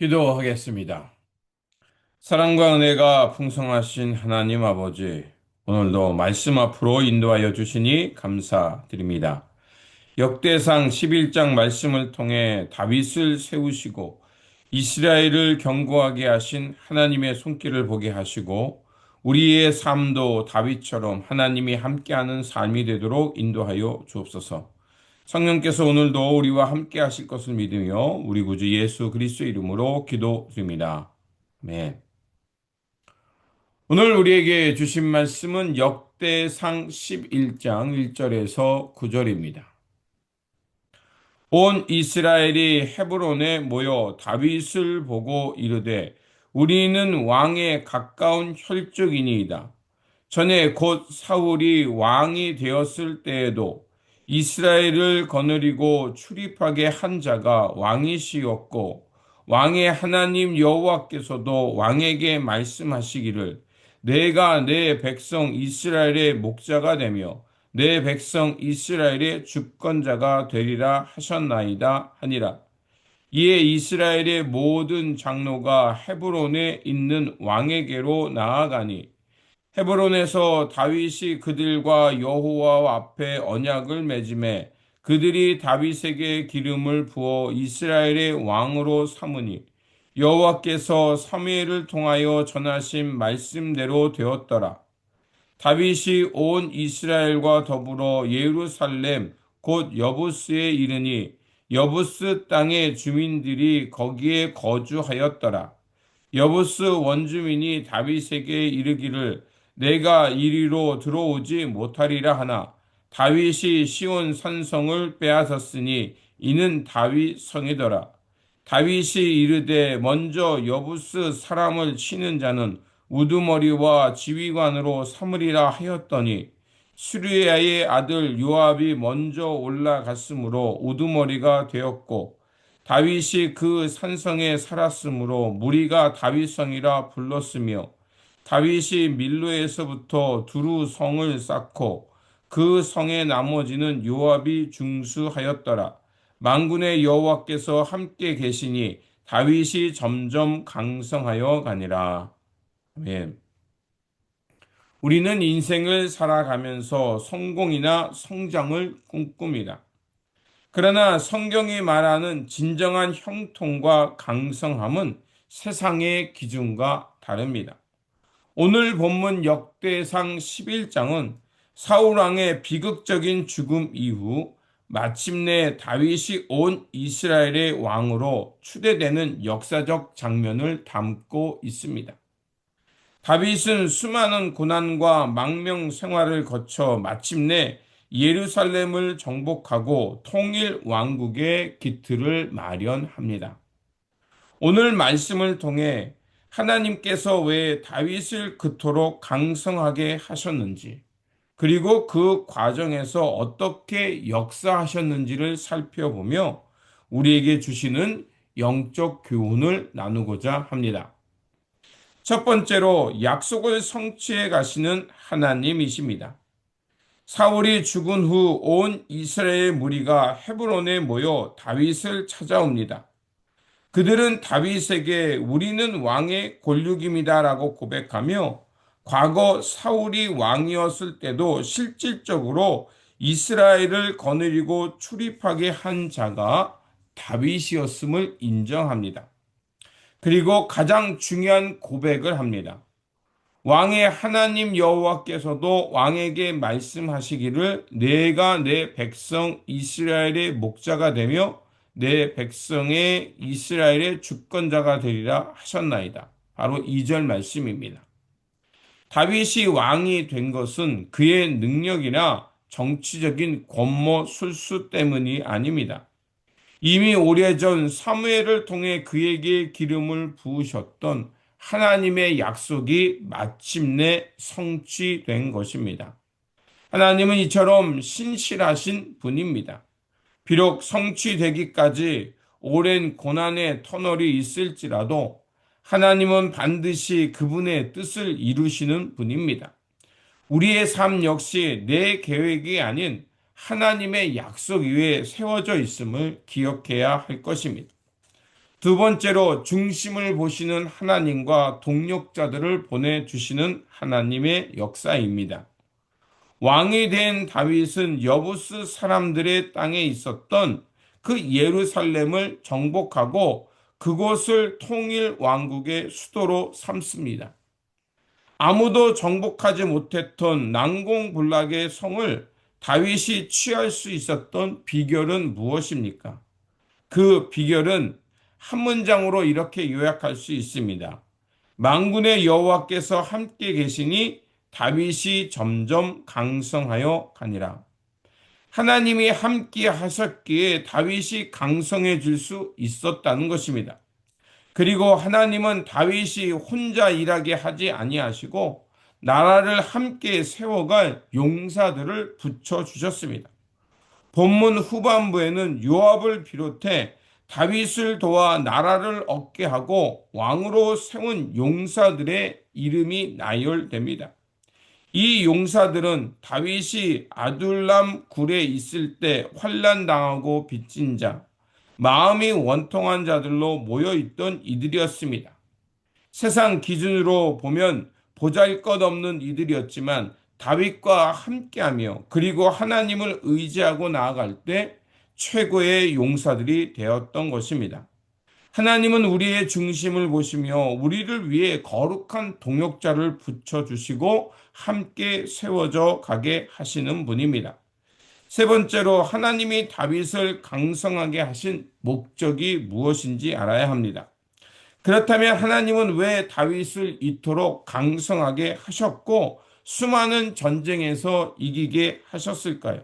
기도하겠습니다. 사랑과 은혜가 풍성하신 하나님 아버지, 오늘도 말씀 앞으로 인도하여 주시니 감사드립니다. 역대상 11장 말씀을 통해 다윗을 세우시고 이스라엘을 견고하게 하신 하나님의 손길을 보게 하시고 우리의 삶도 다윗처럼 하나님이 함께하는 삶이 되도록 인도하여 주옵소서. 성령께서 오늘도 우리와 함께 하실 것을 믿으며 우리 구주 예수 그리스도의 이름으로 기도드립니다. 아멘. 오늘 우리에게 주신 말씀은 역대상 11장 1절에서 9절입니다. 온 이스라엘이 헤브론에 모여 다윗을 보고 이르되 우리는 왕에 가까운 혈족이니이다. 전에 곧 사울이 왕이 되었을 때에도 이스라엘을 거느리고 출입하게 한 자가 왕이시었고 왕의 하나님 여호와께서도 왕에게 말씀하시기를 내가 내 백성 이스라엘의 목자가 되며 내 백성 이스라엘의 주권자가 되리라 하셨나이다 하니라. 이에 이스라엘의 모든 장로가 헤브론에 있는 왕에게로 나아가니 헤브론에서 다윗이 그들과 여호와 앞에 언약을 맺음에 그들이 다윗에게 기름을 부어 이스라엘의 왕으로 삼으니 여호와께서 사무엘을 통하여 전하신 말씀대로 되었더라. 다윗이 온 이스라엘과 더불어 예루살렘 곧 여부스에 이르니 여부스 땅의 주민들이 거기에 거주하였더라. 여부스 원주민이 다윗에게 이르기를 내가 이리로 들어오지 못하리라 하나 다윗이 시온 산성을 빼앗았으니 이는 다윗 성이더라. 다윗이 이르되 먼저 여부스 사람을 치는 자는 우두머리와 지휘관으로 삼으리라 하였더니 수르야의 아들 요압이 먼저 올라갔으므로 우두머리가 되었고 다윗이 그 산성에 살았으므로 무리가 다윗성이라 불렀으며 다윗이 밀로에서부터 두루 성을 쌓고 그 성의 나머지는 요압이 중수하였더라. 만군의 여호와께서 함께 계시니 다윗이 점점 강성하여 가니라. 아멘. 우리는 인생을 살아가면서 성공이나 성장을 꿈꿉니다. 그러나 성경이 말하는 진정한 형통과 강성함은 세상의 기준과 다릅니다. 오늘 본문 역대상 11장은 사울왕의 비극적인 죽음 이후 마침내 다윗이 온 이스라엘의 왕으로 추대되는 역사적 장면을 담고 있습니다. 다윗은 수많은 고난과 망명 생활을 거쳐 마침내 예루살렘을 정복하고 통일 왕국의 기틀을 마련합니다. 오늘 말씀을 통해 하나님께서 왜 다윗을 그토록 강성하게 하셨는지, 그리고 그 과정에서 어떻게 역사하셨는지를 살펴보며 우리에게 주시는 영적 교훈을 나누고자 합니다. 첫 번째로 약속을 성취해 가시는 하나님이십니다. 사울이 죽은 후 온 이스라엘 무리가 헤브론에 모여 다윗을 찾아옵니다. 그들은 다윗에게 우리는 왕의 권력입니다라고 고백하며 과거 사울이 왕이었을 때도 실질적으로 이스라엘을 거느리고 출입하게 한 자가 다윗이었음을 인정합니다. 그리고 가장 중요한 고백을 합니다. 왕의 하나님 여호와께서도 왕에게 말씀하시기를 내가 내 백성 이스라엘의 목자가 되며 내 백성의 이스라엘의 주권자가 되리라 하셨나이다. 바로 2절 말씀입니다. 다윗이 왕이 된 것은 그의 능력이나 정치적인 권모 술수 때문이 아닙니다. 이미 오래전 사무엘을 통해 그에게 기름을 부으셨던 하나님의 약속이 마침내 성취된 것입니다. 하나님은 이처럼 신실하신 분입니다. 비록 성취되기까지 오랜 고난의 터널이 있을지라도 하나님은 반드시 그분의 뜻을 이루시는 분입니다. 우리의 삶 역시 내 계획이 아닌 하나님의 약속 위에 세워져 있음을 기억해야 할 것입니다. 두 번째로 중심을 보시는 하나님과 동력자들을 보내주시는 하나님의 역사입니다. 왕이 된 다윗은 여부스 사람들의 땅에 있었던 그 예루살렘을 정복하고 그곳을 통일 왕국의 수도로 삼습니다. 아무도 정복하지 못했던 난공불락의 성을 다윗이 취할 수 있었던 비결은 무엇입니까? 그 비결은 한 문장으로 이렇게 요약할 수 있습니다. 만군의 여호와께서 함께 계시니 다윗이 점점 강성하여 가니라. 하나님이 함께 하셨기에 다윗이 강성해질 수 있었다는 것입니다. 그리고 하나님은 다윗이 혼자 일하게 하지 아니하시고 나라를 함께 세워갈 용사들을 붙여 주셨습니다. 본문 후반부에는 요압을 비롯해 다윗을 도와 나라를 얻게 하고 왕으로 세운 용사들의 이름이 나열됩니다. 이 용사들은 다윗이 아둘람 굴에 있을 때 환난 당하고 빚진 자, 마음이 원통한 자들로 모여 있던 이들이었습니다. 세상 기준으로 보면 보잘것없는 이들이었지만 다윗과 함께하며 그리고 하나님을 의지하고 나아갈 때 최고의 용사들이 되었던 것입니다. 하나님은 우리의 중심을 보시며 우리를 위해 거룩한 동역자를 붙여주시고 함께 세워져 가게 하시는 분입니다. 세 번째로 하나님이 다윗을 강성하게 하신 목적이 무엇인지 알아야 합니다. 그렇다면 하나님은 왜 다윗을 이토록 강성하게 하셨고 수많은 전쟁에서 이기게 하셨을까요?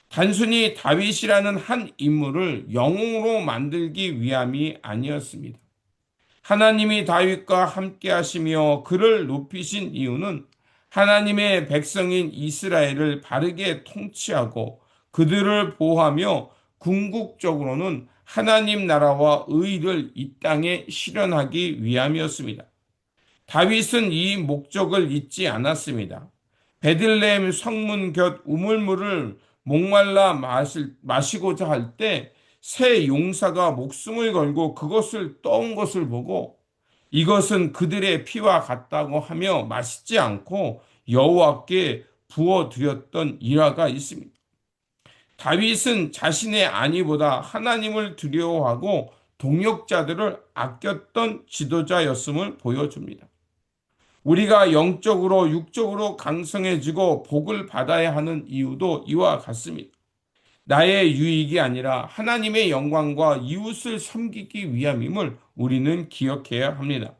단순히 다윗이라는 한 인물을 영웅으로 만들기 위함이 아니었습니다. 하나님이 다윗과 함께 하시며 그를 높이신 이유는 하나님의 백성인 이스라엘을 바르게 통치하고 그들을 보호하며 궁극적으로는 하나님 나라와 의를 이 땅에 실현하기 위함이었습니다. 다윗은 이 목적을 잊지 않았습니다. 베들레헴 성문 곁 우물물을 목말라 마시고자 할 때 새 용사가 목숨을 걸고 그것을 떠온 것을 보고 이것은 그들의 피와 같다고 하며 마시지 않고 여호와께 부어드렸던 일화가 있습니다. 다윗은 자신의 안위보다 하나님을 두려워하고 동역자들을 아꼈던 지도자였음을 보여줍니다. 우리가 영적으로 육적으로 강성해지고 복을 받아야 하는 이유도 이와 같습니다. 나의 유익이 아니라 하나님의 영광과 이웃을 섬기기 위함임을 우리는 기억해야 합니다.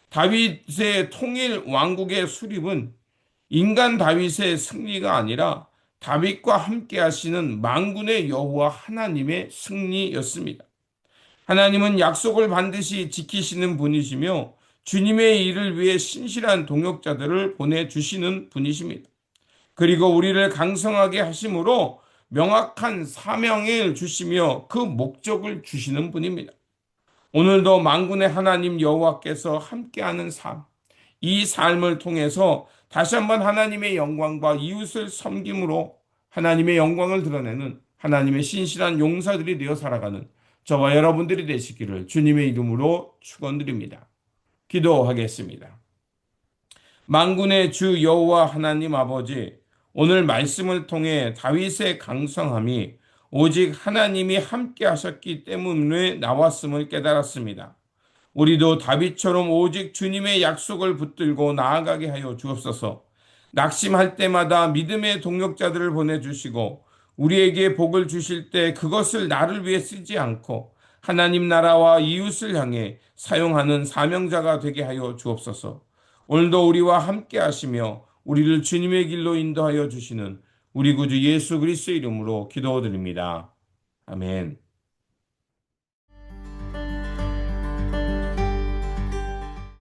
다윗의 통일 왕국의 수립은 인간 다윗의 승리가 아니라 다윗과 함께 하시는 만군의 여호와 하나님의 승리였습니다. 하나님은 약속을 반드시 지키시는 분이시며 주님의 일을 위해 신실한 동역자들을 보내주시는 분이십니다. 그리고 우리를 강성하게 하심으로 명확한 사명을 주시며 그 목적을 주시는 분입니다. 오늘도 만군의 하나님 여호와께서 함께하는 삶, 이 삶을 통해서 다시 한번 하나님의 영광과 이웃을 섬김으로 하나님의 영광을 드러내는 하나님의 신실한 용사들이 되어 살아가는 저와 여러분들이 되시기를 주님의 이름으로 축원드립니다. 기도하겠습니다. 만군의 주 여호와 하나님 아버지, 오늘 말씀을 통해 다윗의 강성함이 오직 하나님이 함께 하셨기 때문에 나왔음을 깨달았습니다. 우리도 다윗처럼 오직 주님의 약속을 붙들고 나아가게 하여 주옵소서. 낙심할 때마다 믿음의 동역자들을 보내주시고 우리에게 복을 주실 때 그것을 나를 위해 쓰지 않고 하나님 나라와 이웃을 향해 사용하는 사명자가 되게 하여 주옵소서. 오늘도 우리와 함께 하시며 우리를 주님의 길로 인도하여 주시는 우리 구주 예수 그리스도의 이름으로 기도드립니다. 아멘.